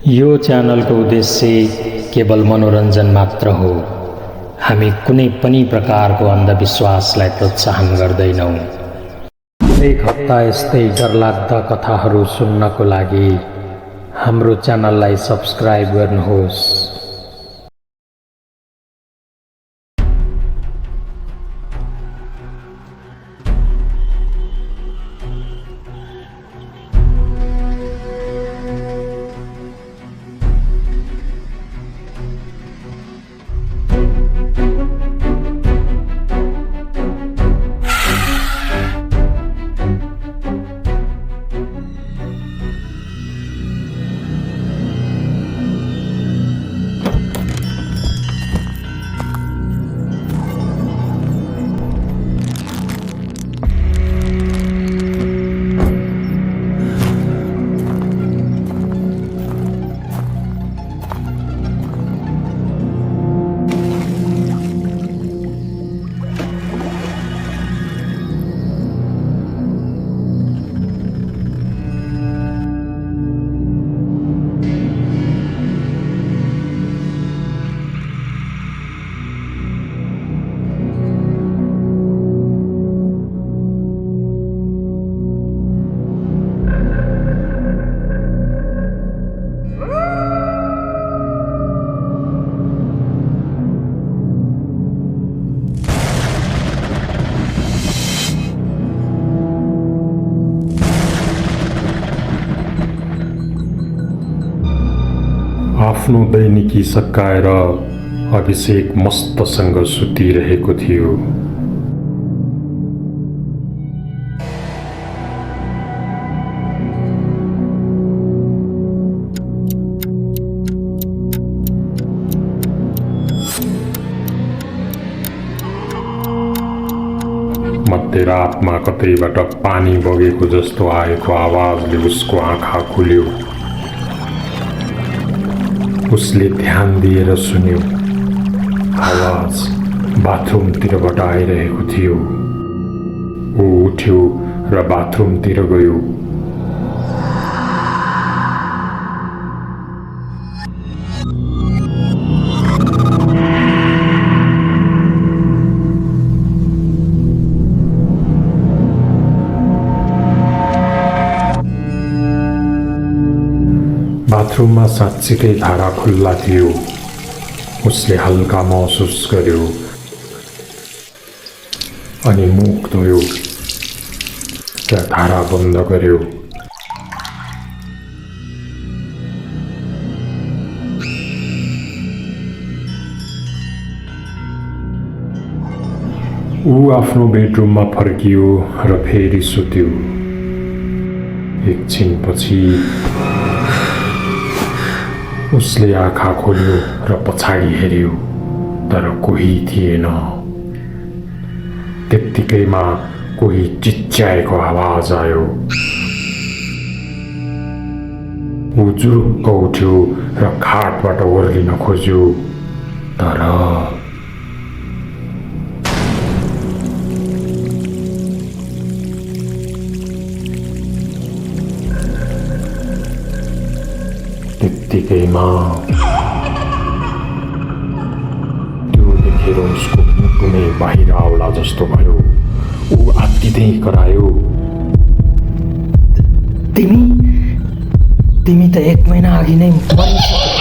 यो च्यानलको उद्देश्य केवल मनोरञ्जन मात्र हो। हामी कुनै पनि प्रकारको अन्धविश्वासलाई प्रोत्साहन गर्दैनौँ। एक हप्ता यस्तै डरलाग्दा कथाहरू सुन्नको लागि हाम्रो च्यानललाई सब्स्क्राइब गर्नुहोस्। आफ्नो दैनिकी सकाएर अभिषेक मस्तसँग सुतिरहेको थियो। मध्यरातमा कतैबाट पानी बगेको जस्तो आएको आवाजले उसको आँखा खुल्यो। उसले ध्यान दिएर सुन्यो। आवाज बाथरुमतिरबाट आइरहेको थियो। ऊ उठ्यो र बाथरुमतिर गयो। बाथरुममा साँच्चीकै धारा खुल्ला थियो। उसले हल्का महसुस गर्यो अनि मुख धोयो र धारा बन्द गर्यो। ऊ आफ्नो बेडरुममा फर्कियो र फेरि सुत्यो। एकछिनपछि उसले आँखा खोल्यो र पछाडि हेऱ्यो, तर कोही थिएन। त्यत्तिकैमा कोही चिच्याएको आवाज आयो। ऊ जुरुक्क उठ्यो र खाटबाट ओर्लिन खोज्यो, तर त्यत्तिकैमा त्यो देखेर उसको मुटु नै बाहिर आउला जस्तो भयो। ऊ आत्तिँदै करायो, तिमी त 1 महिना अघि नै मरिसकेको